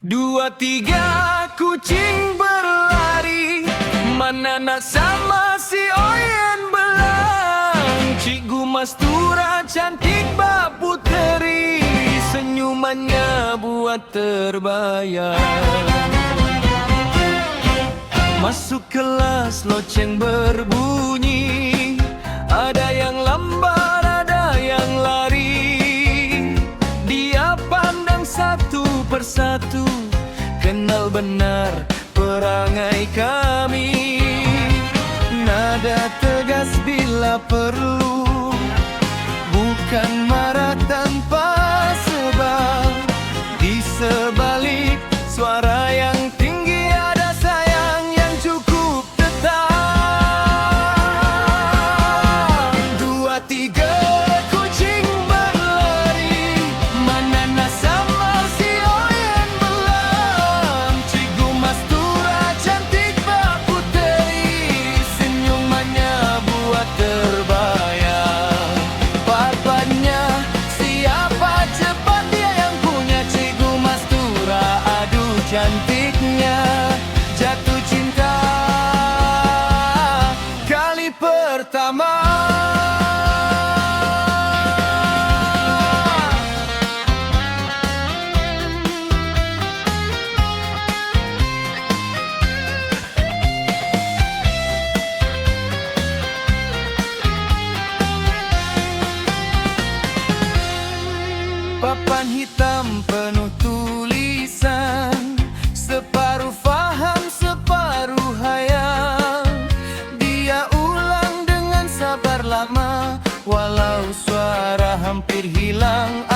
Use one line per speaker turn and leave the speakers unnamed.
Dua tiga kucing berlari, mana nak sama si Oyen belang. Cikgu Mastura cantik bak puteri, senyumannya buat terbayang. Masuk kelas loceng berbunyi, ada yang lambat, ada yang lari. Dia pandang satu persatu, kenal benar perangai kami. Nada tegas bila perlu, bukan marah tanpa sebab. Di sebalik suara yang tinggi ada sayang yang cukup tetap. Dua tiga kucing berlari, mana nak sama si Oyen belang. Cikgu Mastura cantik bak puteri, senyumannya buat terbayang. Papannya siapa cepat dia yang punya. Cikgu Mastura aduh cantiknya, jatuh cinta kali pertama. Papan hitam penuh tulisan, separuh faham, separuh hayal. Dia ulang dengan sabar lama, walau suara hampir hilang.